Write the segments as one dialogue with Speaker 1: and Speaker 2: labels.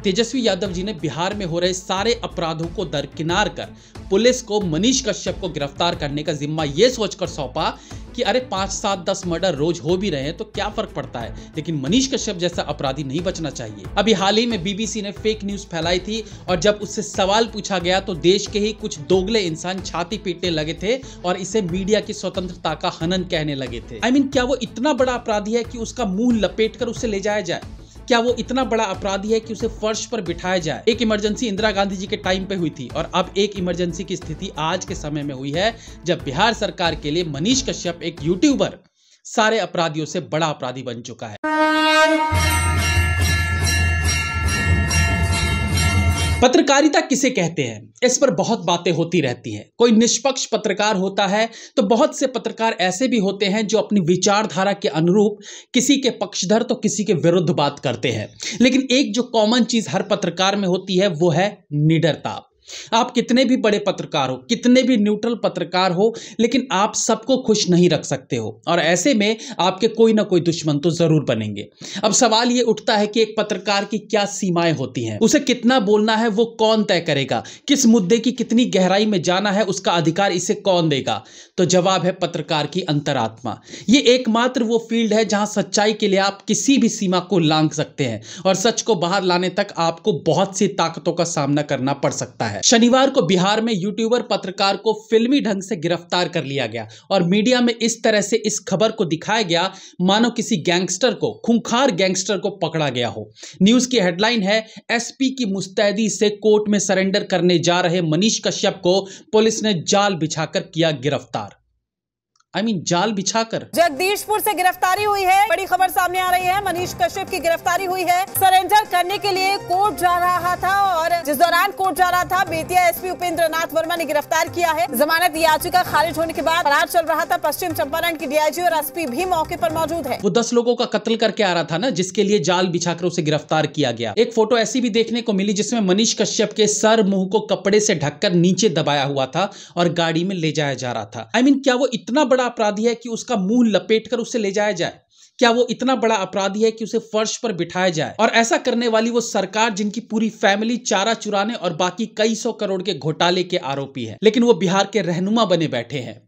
Speaker 1: तेजस्वी यादव जी ने बिहार में हो रहे सारे अपराधों को दरकिनार कर पुलिस को मनीष कश्यप को गिरफ्तार करने का जिम्मा यह सोचकर सौंपा कि अरे 5, 7, 10 मर्डर रोज हो भी रहे हैं तो क्या फर्क पड़ता है, लेकिन मनीष कश्यप जैसा अपराधी नहीं बचना चाहिए। अभी हाल ही में बीबीसी ने फेक न्यूज फैलाई थी और जब उससे सवाल पूछा गया तो देश के ही कुछ दोगले इंसान छाती पीटने लगे थे और इसे मीडिया की स्वतंत्रता का हनन कहने लगे थे। क्या वो इतना बड़ा अपराधी है कि उसका मुंह लपेट कर उसे ले जाया जाए? क्या वो इतना बड़ा अपराधी है कि उसे फर्श पर बिठाया जाए? एक इमरजेंसी इंदिरा गांधी जी के टाइम पे हुई थी और अब एक इमरजेंसी की स्थिति आज के समय में हुई है जब बिहार सरकार के लिए मनीष कश्यप एक यूट्यूबर सारे अपराधियों से बड़ा अपराधी बन चुका है। पत्रकारिता किसे कहते हैं, इस पर बहुत बातें होती रहती हैं। कोई निष्पक्ष पत्रकार होता है तो बहुत से पत्रकार ऐसे भी होते हैं जो अपनी विचारधारा के अनुरूप किसी के पक्षधर तो किसी के विरुद्ध बात करते हैं। लेकिन एक जो कॉमन चीज हर पत्रकार में होती है वो है निडरता। आप कितने भी बड़े पत्रकार हो, कितने भी न्यूट्रल पत्रकार हो, लेकिन आप सबको खुश नहीं रख सकते हो और ऐसे में आपके कोई ना कोई दुश्मन तो जरूर बनेंगे। अब सवाल ये उठता है कि एक पत्रकार की क्या सीमाएं होती हैं, उसे कितना बोलना है वो कौन तय करेगा, किस मुद्दे की कितनी गहराई में जाना है उसका अधिकार इसे कौन देगा? तो जवाब है पत्रकार की अंतरात्मा। ये एकमात्र वो फील्ड है जहां सच्चाई के लिए आप किसी भी सीमा को लांघ सकते हैं और सच को बाहर लाने तक आपको बहुत सी ताकतों का सामना करना पड़ सकता है। शनिवार को बिहार में यूट्यूबर पत्रकार को फिल्मी ढंग से गिरफ्तार कर लिया गया और मीडिया में इस तरह से इस खबर को दिखाया गया मानो किसी गैंगस्टर को, खूंखार गैंगस्टर को पकड़ा गया हो। न्यूज की हेडलाइन है, एसपी की मुस्तैदी से कोर्ट में सरेंडर करने जा रहे मनीष कश्यप को पुलिस ने जाल बिछाकर किया गिरफ्तार। जाल बिछाकर।
Speaker 2: जगदीशपुर से गिरफ्तारी हुई है, बड़ी खबर सामने आ रही है। मनीष कश्यप की गिरफ्तारी हुई है। सरेंडर करने के लिए कोर्ट जा रहा था और जिस दौरान कोर्ट जा रहा था बेतिया एसपी उपेंद्र नाथ वर्मा ने गिरफ्तार किया है। जमानत याचिका खारिज होने के बाद फरार चल रहा था। पश्चिम चंपारण की डीआईजी और एसपी भी मौके पर मौजूद है।
Speaker 1: वो 10 लोगों का कत्ल करके आ रहा था ना, जिसके लिए जाल बिछाकर उसे गिरफ्तार किया गया। एक फोटो ऐसी भी देखने को मिली जिसमें मनीष कश्यप के सर मुंह को कपड़े से ढककर नीचे दबाया हुआ था और गाड़ी में ले जाया जा रहा था। क्या वो इतना बड़ा अपराधी है कि उसका मुंह लपेटकर उसे ले जाया जाए? क्या वो इतना बड़ा अपराधी है कि उसे फर्श पर बिठाया जाए? और ऐसा करने वाली वो सरकार जिनकी पूरी फैमिली चारा चुराने और बाकी कई 100 करोड़ के घोटाले के आरोपी है, लेकिन वो बिहार के रहनुमा बने बैठे हैं।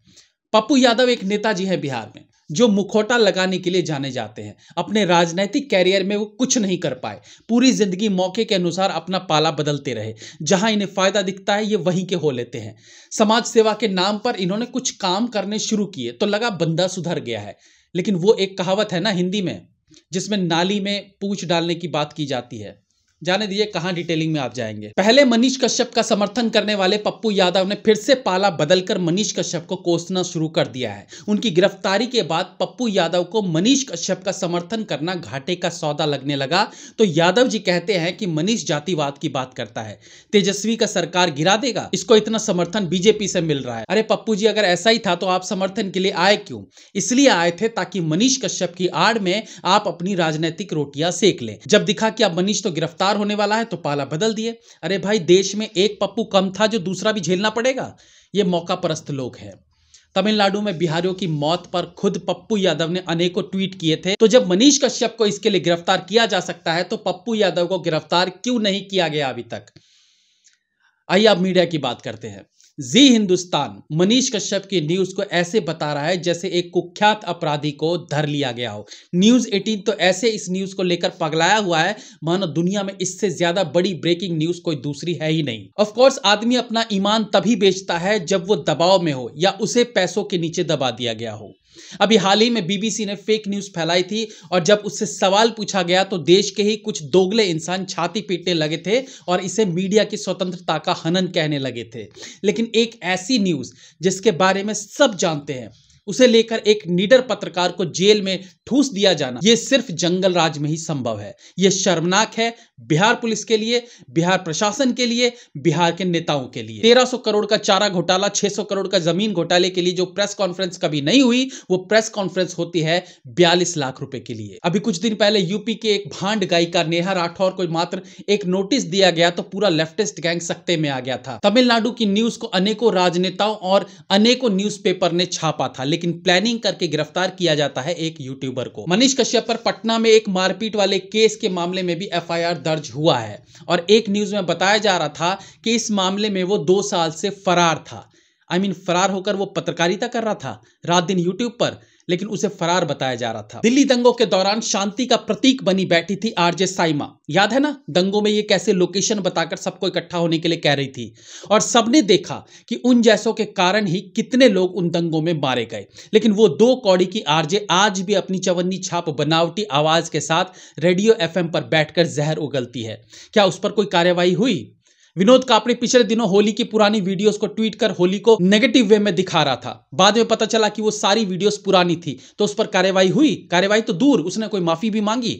Speaker 1: पप्पू यादव एक नेताजी है बिहार में जो मुखौटा लगाने के लिए जाने जाते हैं। अपने राजनीतिक कैरियर में वो कुछ नहीं कर पाए, पूरी जिंदगी मौके के अनुसार अपना पाला बदलते रहे। जहां इन्हें फायदा दिखता है ये वहीं के हो लेते हैं। समाज सेवा के नाम पर इन्होंने कुछ काम करने शुरू किए तो लगा बंदा सुधर गया है, लेकिन वो एक कहावत है ना हिंदी में जिसमें नाली में पूंछ डालने की बात की जाती है। जाने दीजिए कहां डिटेलिंग में आप जाएंगे। पहले मनीष कश्यप का समर्थन करने वाले पप्पू यादव ने फिर से पाला बदलकर मनीष कश्यप को कोसना शुरू कर दिया है। उनकी गिरफ्तारी के बाद पप्पू यादव को मनीष कश्यप का समर्थन करना घाटे का सौदा लगने लगा। तो यादव जी कहते हैं कि मनीष जातिवाद की बात करता है, तेजस्वी का सरकार गिरा देगा, इसको इतना समर्थन बीजेपी से मिल रहा है। अरे पप्पू जी, अगर ऐसा ही था तो आप समर्थन के लिए आए क्यों? इसलिए आए थे ताकि मनीष कश्यप की आड़ में आप अपनी राजनीतिक रोटियां सेक लें। जब दिखा कि अब मनीष तो गिरफ्तार होने वाला है तो पाला बदल दिए। अरे भाई, देश में एक पप्पू कम था जो दूसरा भी झेलना पड़ेगा। ये मौका परस्त लोग हैं। तमिलनाडु में बिहारियों की मौत पर खुद पप्पू यादव ने अनेकों ट्वीट किए थे। तो जब मनीष कश्यप को इसके लिए गिरफ्तार किया जा सकता है तो पप्पू यादव को गिरफ्तार क्यों नहीं किया गया अभी तक? आइए अब मीडिया की बात करते हैं। जी हिंदुस्तान मनीष कश्यप की न्यूज को ऐसे बता रहा है जैसे एक कुख्यात अपराधी को धर लिया गया हो। न्यूज 18 तो ऐसे इस न्यूज को लेकर पगलाया हुआ है मानो दुनिया में इससे ज्यादा बड़ी ब्रेकिंग न्यूज कोई दूसरी है ही नहीं। ऑफ कोर्स आदमी अपना ईमान तभी बेचता है जब वो दबाव में हो या उसे पैसों के नीचे दबा दिया गया हो। अभी हाल ही में बीबीसी ने फेक न्यूज फैलाई थी और जब उससे सवाल पूछा गया तो देश के ही कुछ दोगले इंसान छाती पीटने लगे थे और इसे मीडिया की स्वतंत्रता का हनन कहने लगे थे। लेकिन एक ऐसी न्यूज जिसके बारे में सब जानते हैं, उसे लेकर एक निडर पत्रकार को जेल में ठूस दिया जाना, यह सिर्फ जंगल राज में ही संभव है। यह शर्मनाक है बिहार पुलिस के लिए, बिहार प्रशासन के लिए, बिहार के नेताओं के लिए। 1300 करोड़ का चारा घोटाला, 600 करोड़ का जमीन घोटाले के लिए जो प्रेस कॉन्फ्रेंस कभी नहीं हुई, वो प्रेस कॉन्फ्रेंस होती है 42 लाख रुपए के लिए। अभी कुछ दिन पहले यूपी के एक भांड गायिका नेहा राठौर को मात्र एक नोटिस दिया गया तो पूरा लेफ्टिस्ट गैंग सख्ते में आ गया था। तमिलनाडु की न्यूज को अनेकों राजनेताओं और अनेकों न्यूज़पेपर ने छापा था, लेकिन प्लानिंग करके गिरफ्तार किया जाता है एक यूट्यूबर को। मनीष कश्यप पर पटना में एक मारपीट वाले केस के मामले में भी एफआईआर दर्ज हुआ है और एक न्यूज में बताया जा रहा था कि इस मामले में वो 2 साल से फरार था। फरार होकर वो पत्रकारिता कर रहा था रात दिन यूट्यूब पर, लेकिन उसे फरार बताया जा रहा था। दिल्ली दंगों के दौरान शांति का प्रतीक बनी बैठी थी आरजे साइमा, याद है ना? दंगों में ये कैसे लोकेशन बताकर सबको इकट्ठा होने के लिए कह रही थी और सबने देखा कि उन जैसों के कारण ही कितने लोग उन दंगों में मारे गए। लेकिन वो 2 कौड़ी की आरजे आज भी अपनी चवन्नी छाप बनावटी आवाज के साथ रेडियो एफएम पर बैठकर जहर उगलती है। क्या उस पर कोई कार्रवाई हुई? विनोद कापड़ी पिछले दिनों होली की पुरानी वीडियोस को ट्वीट कर होली को नेगेटिव वे में दिखा रहा था। बाद में पता चला कि वो सारी वीडियोस पुरानी थी, तो उस पर कार्रवाई हुई? कार्रवाई तो दूर, उसने कोई माफी भी मांगी।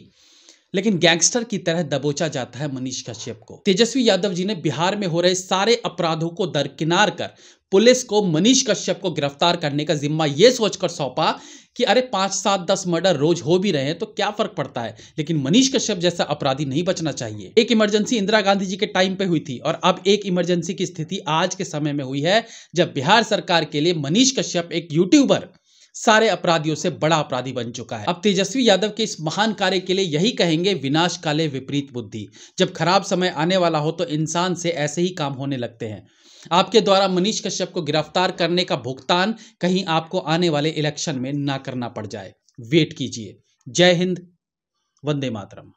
Speaker 1: लेकिन गैंगस्टर की तरह दबोचा जाता है मनीष कश्यप को। तेजस्वी यादव जी ने बिहार में हो रहे सारे अपराधों को दरकिनार कर पुलिस को मनीष कश्यप को गिरफ्तार करने का जिम्मा यह सोचकर सौंपा कि अरे 5, 7, 10 मर्डर रोज हो भी रहे हैं तो क्या फर्क पड़ता है, लेकिन मनीष कश्यप जैसा अपराधी नहीं बचना चाहिए। एक इमरजेंसी इंदिरा गांधी जी के टाइम पे हुई थी और अब एक इमरजेंसी की स्थिति आज के समय में हुई है, जब बिहार सरकार के लिए मनीष कश्यप एक यूट्यूबर सारे अपराधियों से बड़ा अपराधी बन चुका है। अब तेजस्वी यादव के इस महान कार्य के लिए यही कहेंगे, विनाश काले विपरीत बुद्धि। जब खराब समय आने वाला हो तो इंसान से ऐसे ही काम होने लगते हैं। आपके द्वारा मनीष कश्यप को गिरफ्तार करने का भुगतान कहीं आपको आने वाले इलेक्शन में ना करना पड़ जाए। वेट कीजिए। जय हिंद, वंदे मातरम।